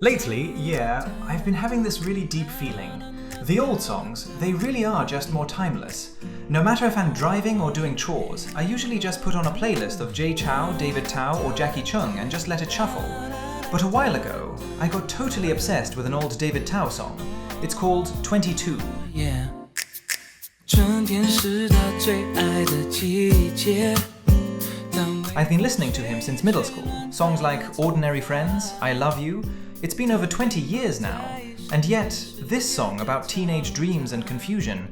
Lately, yeah, I've been having this really deep feeling. The old songs, they really are just more timeless. No matter if I'm driving or doing chores, I usually just put on a playlist of Jay Chou, David Tao, or Jackie Chung and just let it shuffle. But a while ago, I got totally obsessed with an old David Tao song. It's called 22. Yeah. 春天是他最爱的季节。 I've been listening to him since middle school. Songs like Ordinary Friends, I Love You. It's been over 20 years now. And yet, this song about teenage dreams and confusion,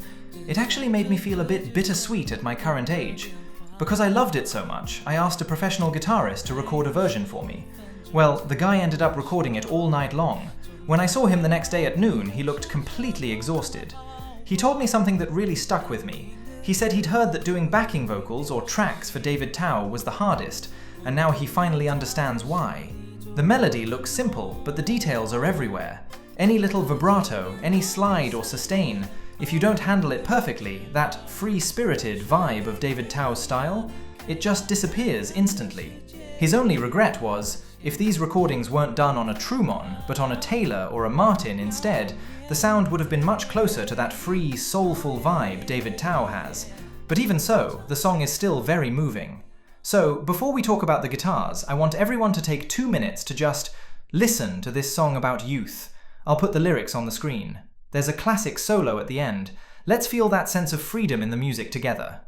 it actually made me feel a bit bittersweet at my current age. Because I loved it so much, I asked a professional guitarist to record a version for me. Well, the guy ended up recording it all night long. When I saw him the next day at noon, he looked completely exhausted. He told me something that really stuck with me. He said he'd heard that doing backing vocals or tracks for David Tao was the hardest, and now he finally understands why. The melody looks simple, but the details are everywhere. Any little vibrato, any slide or sustain, if you don't handle it perfectly, that free-spirited vibe of David Tao's style, it just disappears instantly. His only regret was, if these recordings weren't done on a Trumon, but on a Taylor or a Martin instead, the sound would have been much closer to that free, soulful vibe David Tao has. But even so, the song is still very moving. So, before we talk about the guitars, I want everyone to take 2 minutes to just listen to this song about youth. I'll put the lyrics on the screen. There's a classic solo at the end. Let's feel that sense of freedom in the music together.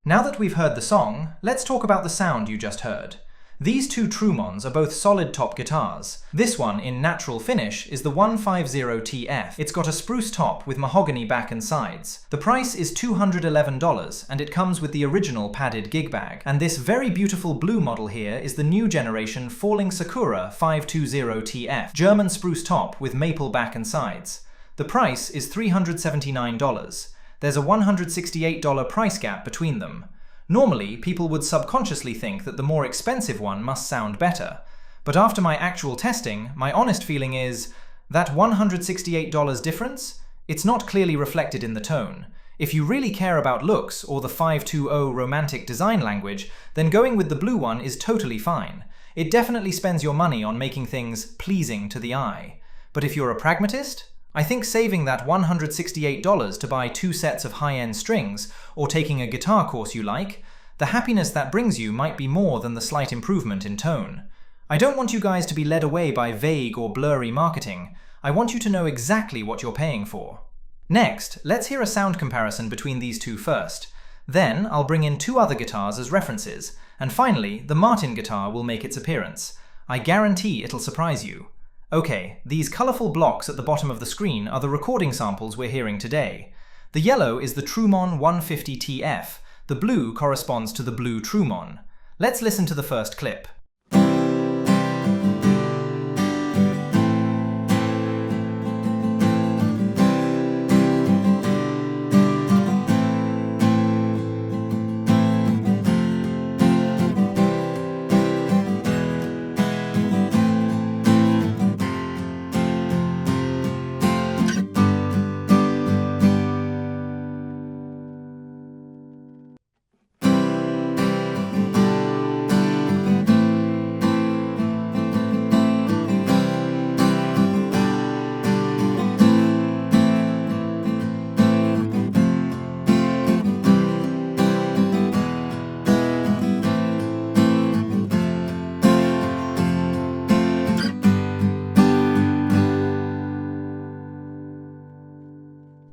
Now that we've heard the song, let's talk about the sound you just heard. These two Trumons are both solid top guitars. This one, in natural finish, is the 150TF. It's got a spruce top with mahogany back and sides. The price is $211, and it comes with the original padded gig bag. And this very beautiful blue model here is the new generation Falling Sakura 520TF, German spruce top with maple back and sides. The price is $379. There's a $168 price gap between them. Normally, people would subconsciously think that the more expensive one must sound better. But after my actual testing, my honest feeling is that $168 difference? It's not clearly reflected in the tone. If you really care about looks or the 520 romantic design language, then going with the blue one is totally fine. It definitely spends your money on making things pleasing to the eye. But if you're a pragmatist, I think saving that $168 to buy 2 sets of high-end strings, or taking a guitar course you like, the happiness that brings you might be more than the slight improvement in tone. I don't want you guys to be led away by vague or blurry marketing. I want you to know exactly what you're paying for. Next, let's hear a sound comparison between these two first. Then, I'll bring in 2 other guitars as references, And finally, the Martin guitar will make its appearance. I guarantee it'll surprise you. Okay, these colourful blocks at the bottom of the screen are the recording samples we're hearing today. The yellow is the Trumon 150 TF. The blue corresponds to the blue Trumon. Let's listen to the first clip.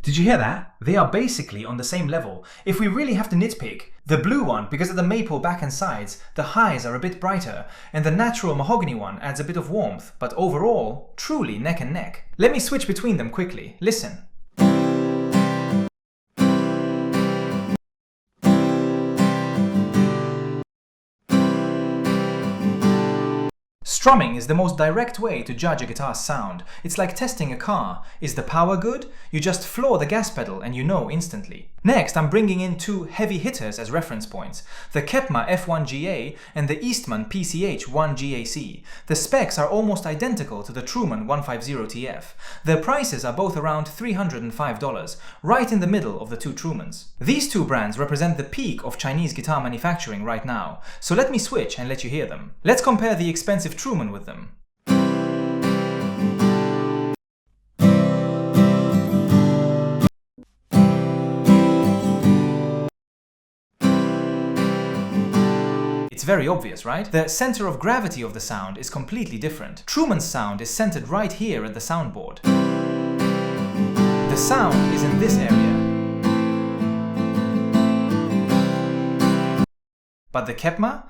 Did you hear that? They are basically on the same level. If we really have to nitpick, the blue one, because of the maple back and sides, the highs are a bit brighter, and the natural mahogany one adds a bit of warmth, but overall, truly neck and neck. Let me switch between them quickly. Listen. Strumming is the most direct way to judge a guitar's sound. It's like testing a car. Is the power good? You just floor the gas pedal and you know instantly. Next, I'm bringing in two heavy hitters as reference points. The Kepma F1GA and the Eastman PCH 1GAC. The specs are almost identical to the Trumon 150 TF. Their prices are both around $305, right in the middle of the two Trumons. These two brands represent the peak of Chinese guitar manufacturing right now, so let me switch and let you hear them. Let's compare the expensive Trumon with them. It's very obvious, right? The center of gravity of the sound is completely different. Trumon's sound is centered right here at the soundboard. The sound is in this area. But the Kepma?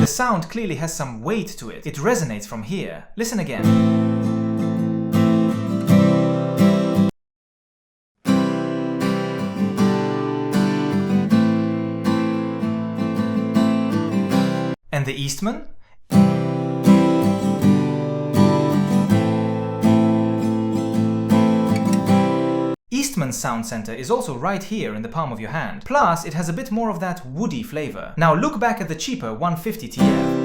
The sound clearly has some weight to it. It resonates from here. Listen again. And the Eastman? Eastman's sound center is also right here in the palm of your hand. Plus, it has a bit more of that woody flavor. Now look back at the cheaper 150 TF.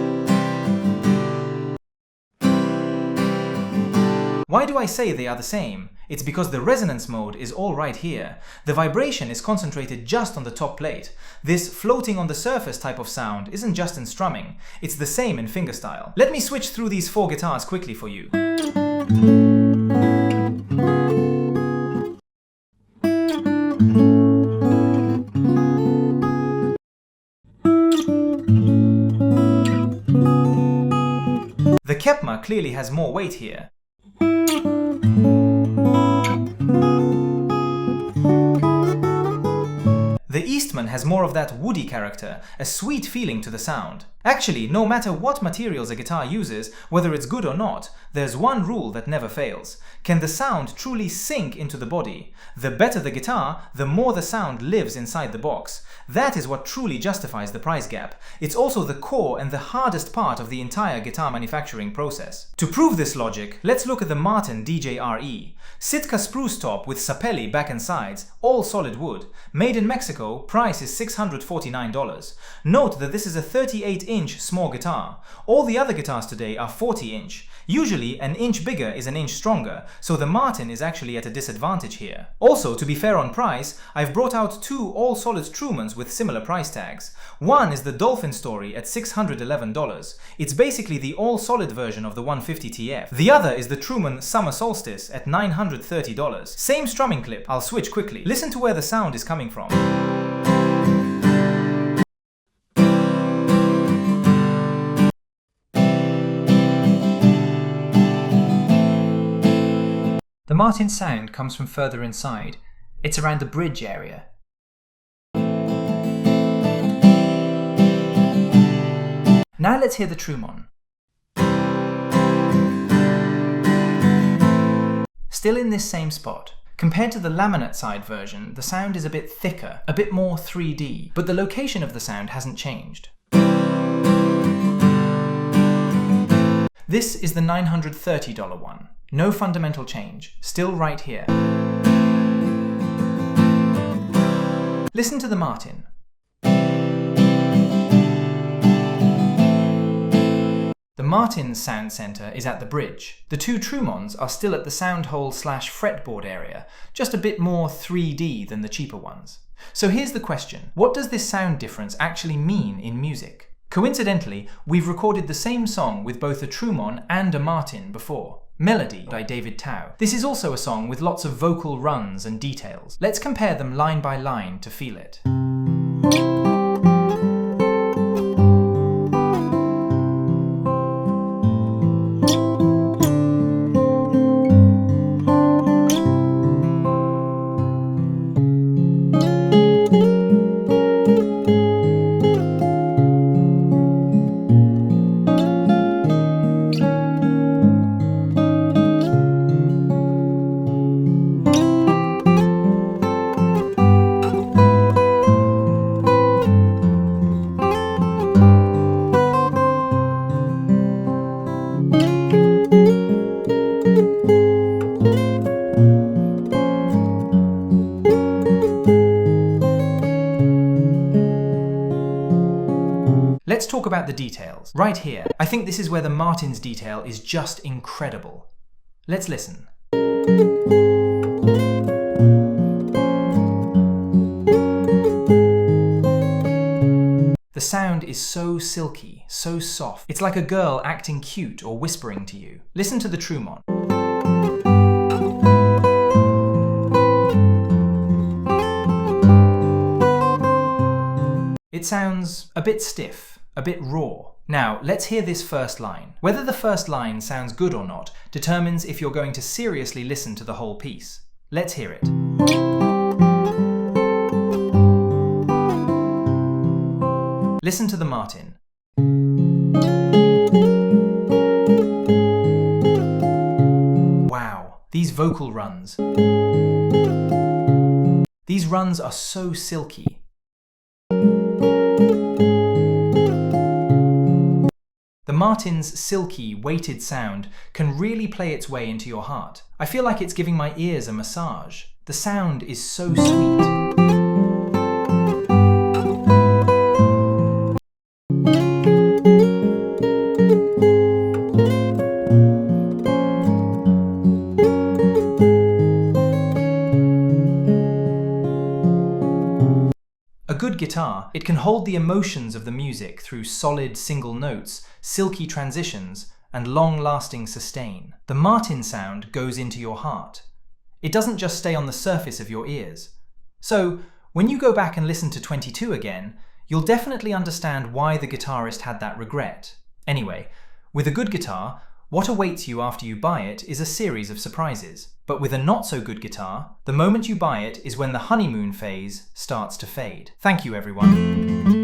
Why do I say they are the same? It's because the resonance mode is all right here. The vibration is concentrated just on the top plate. This floating on the surface type of sound isn't just in strumming, it's the same in fingerstyle. Let me switch through these four guitars quickly for you. The Kepma clearly has more weight here. The Eastman has more of that woody character, a sweet feeling to the sound. Actually, no matter what materials a guitar uses, whether it's good or not, there's one rule that never fails. Can the sound truly sink into the body? The better the guitar, the more the sound lives inside the box. That is what truly justifies the price gap. It's also the core and the hardest part of the entire guitar manufacturing process. To prove this logic, let's look at the Martin DJ-RE. Sitka spruce top with sapelli back and sides, all solid wood. Made in Mexico, price is $649. Note that this is a 38-inch small guitar. All the other guitars today are 40-inch. Usually, an inch bigger is an inch stronger, so the Martin is actually at a disadvantage here. Also, to be fair on price, I've brought out two all-solid Trumons with similar price tags. One is the Dolphin Story at $611. It's basically the all-solid version of the 150 TF. The other is the Trumon Summer Solstice at $930. Same strumming clip. I'll switch quickly. Listen to where the sound is coming from. The Martin sound comes from further inside. It's around the bridge area. Now let's hear the Trumon. Still in this same spot. Compared to the laminate side version, the sound is a bit thicker, a bit more 3D, but the location of the sound hasn't changed. This is the $930 one. No fundamental change, still right here. Listen to the Martin. The Martin's sound center is at the bridge. The two Trumons are still at the sound hole / fretboard area, just a bit more 3D than the cheaper ones. So here's the question. What does this sound difference actually mean in music? Coincidentally, we've recorded the same song with both a Trumon and a Martin before. Melody by David Tao. This is also a song with lots of vocal runs and details. Let's compare them line by line to feel it. Let's talk about the details. Right here, I think this is where the Martin's detail is just incredible. Let's listen. The sound is so silky, so soft. It's like a girl acting cute or whispering to you. Listen to the Trumon. It sounds a bit stiff, a bit raw. Now, let's hear this first line. Whether the first line sounds good or not determines if you're going to seriously listen to the whole piece. Let's hear it. Listen to the Martin. Wow, these vocal runs. These runs are so silky. The Martin's silky, weighted sound can really play its way into your heart. I feel like it's giving my ears a massage. The sound is so sweet. A good guitar, it can hold the emotions of the music through solid single notes, silky transitions, and long-lasting sustain. The Martin sound goes into your heart. It doesn't just stay on the surface of your ears. So, when you go back and listen to 22 again, you'll definitely understand why the guitarist had that regret. Anyway, with a good guitar, what awaits you after you buy it is a series of surprises. But with a not-so-good guitar, the moment you buy it is when the honeymoon phase starts to fade. Thank you, everyone.